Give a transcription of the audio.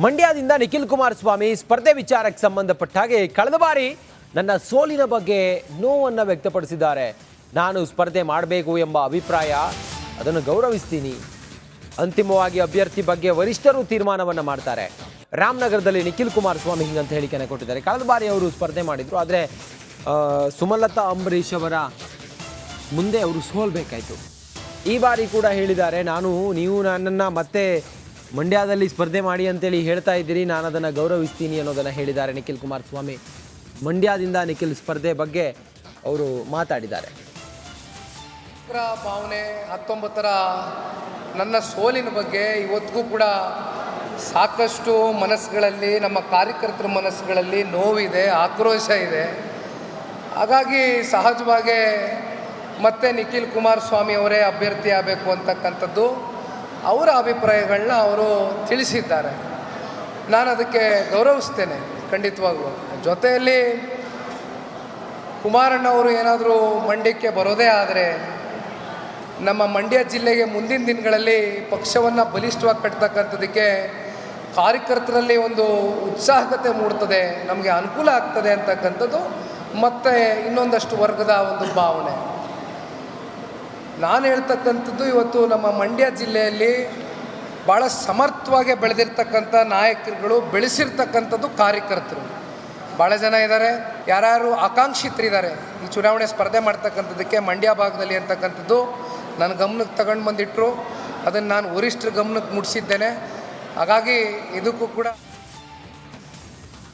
ಮಂಡ್ಯದಿಂದ ನಿಖಿಲ್ ಕುಮಾರಸ್ವಾಮಿ ಸ್ಪರ್ಧೆ ವಿಚಾರಕ್ಕೆ ಸಂಬಂಧಪಟ್ಟ ಹಾಗೆ ಕಳೆದ ಬಾರಿ ನನ್ನ ಸೋಲಿನ ಬಗ್ಗೆ ನೋವನ್ನು ವ್ಯಕ್ತಪಡಿಸಿದ್ದಾರೆ. ನಾನು ಸ್ಪರ್ಧೆ ಮಾಡಬೇಕು ಎಂಬ ಅಭಿಪ್ರಾಯ, ಅದನ್ನು ಗೌರವಿಸ್ತೀನಿ. ಅಂತಿಮವಾಗಿ ಅಭ್ಯರ್ಥಿ ಬಗ್ಗೆ ವರಿಷ್ಠರು ತೀರ್ಮಾನವನ್ನು ಮಾಡ್ತಾರೆ. ರಾಮನಗರದಲ್ಲಿ ನಿಖಿಲ್ ಕುಮಾರಸ್ವಾಮಿ ಹಿಂಗಂತ ಹೇಳಿಕೆಯನ್ನು ಕೊಟ್ಟಿದ್ದಾರೆ. ಕಳೆದ ಬಾರಿ ಅವರು ಸ್ಪರ್ಧೆ ಮಾಡಿದರು, ಆದರೆ ಸುಮಲತಾ ಅಂಬರೀಷ್ ಅವರ ಮುಂದೆ ಅವರು ಸೋಲ್ಬೇಕಾಯಿತು. ಈ ಬಾರಿ ಕೂಡ ಹೇಳಿದ್ದಾರೆ, ನೀವು ನನ್ನನ್ನು ಮತ್ತೆ ಮಂಡ್ಯದಲ್ಲಿ ಸ್ಪರ್ಧೆ ಮಾಡಿ ಅಂತೇಳಿ ಹೇಳ್ತಾ ಇದ್ದೀರಿ, ನಾನು ಅದನ್ನು ಗೌರವಿಸ್ತೀನಿ ಅನ್ನೋದನ್ನು ಹೇಳಿದ್ದಾರೆ ನಿಖಿಲ್ ಕುಮಾರಸ್ವಾಮಿ. ಮಂಡ್ಯದಿಂದ ನಿಖಿಲ್ ಸ್ಪರ್ಧೆ ಬಗ್ಗೆ ಅವರು ಮಾತಾಡಿದ್ದಾರೆ. ಭಾವನೆ 19ರ ನನ್ನ ಸೋಲಿನ ಬಗ್ಗೆ ಇವತ್ತಿಗೂ ಕೂಡ ಸಾಕಷ್ಟು ಮನಸ್ಸುಗಳಲ್ಲಿ, ನಮ್ಮ ಕಾರ್ಯಕರ್ತರ ಮನಸ್ಸುಗಳಲ್ಲಿ ನೋವಿದೆ, ಆಕ್ರೋಶ ಇದೆ. ಹಾಗಾಗಿ ಸಹಜವಾಗಿ ಮತ್ತೆ ನಿಖಿಲ್ ಕುಮಾರಸ್ವಾಮಿ ಅವರೇ ಅಭ್ಯರ್ಥಿ ಆಗಬೇಕು ಅಂತಕ್ಕಂಥದ್ದು ಅವರ ಅಭಿಪ್ರಾಯಗಳನ್ನ ಅವರು ತಿಳಿಸಿದ್ದಾರೆ. ನಾನು ಅದಕ್ಕೆ ಗೌರವಿಸ್ತೇನೆ ಖಂಡಿತವಾಗ್ಲೂ. ಜೊತೆಯಲ್ಲಿ ಕುಮಾರಣ್ಣವರು ಏನಾದರೂ ಮಂಡ್ಯಕ್ಕೆ ಬರೋದೇ ಆದರೆ ನಮ್ಮ ಮಂಡ್ಯ ಜಿಲ್ಲೆಗೆ ಮುಂದಿನ ದಿನಗಳಲ್ಲಿ ಪಕ್ಷವನ್ನು ಬಲಿಷ್ಠವಾಗಿ ಕಟ್ತಕ್ಕಂಥದ್ದಕ್ಕೆ ಕಾರ್ಯಕರ್ತರಲ್ಲಿ ಒಂದು ಉತ್ಸಾಹಕತೆ ಮೂಡ್ತದೆ, ನಮಗೆ ಅನುಕೂಲ ಆಗ್ತದೆ ಅಂತಕ್ಕಂಥದ್ದು ಮತ್ತು ಇನ್ನೊಂದಷ್ಟು ವರ್ಗದ ಒಂದು ಭಾವನೆ. ನಾನು ಹೇಳ್ತಕ್ಕಂಥದ್ದು, ಇವತ್ತು ನಮ್ಮ ಮಂಡ್ಯ ಜಿಲ್ಲೆಯಲ್ಲಿ ಭಾಳ ಸಮರ್ಥವಾಗಿ ಬೆಳೆದಿರ್ತಕ್ಕಂಥ ನಾಯಕರುಗಳು, ಬೆಳೆಸಿರ್ತಕ್ಕಂಥದ್ದು ಕಾರ್ಯಕರ್ತರು ಭಾಳ ಜನ ಇದ್ದಾರೆ. ಯಾರ್ಯಾರು ಆಕಾಂಕ್ಷಿತರಿದ್ದಾರೆ ಈ ಚುನಾವಣೆ ಸ್ಪರ್ಧೆ ಮಾಡ್ತಕ್ಕಂಥದ್ದಕ್ಕೆ ಮಂಡ್ಯ ಭಾಗದಲ್ಲಿ ಅಂತಕ್ಕಂಥದ್ದು ನನ್ನ ಗಮನಕ್ಕೆ ತಗೊಂಡು ಬಂದಿಟ್ಟರು. ಅದನ್ನು ನಾನು ವರಿಷ್ಠರ ಗಮನಕ್ಕೆ ಮುಟ್ಟಿಸಿದ್ದೇನೆ. ಹಾಗಾಗಿ ಇದಕ್ಕೂ ಕೂಡ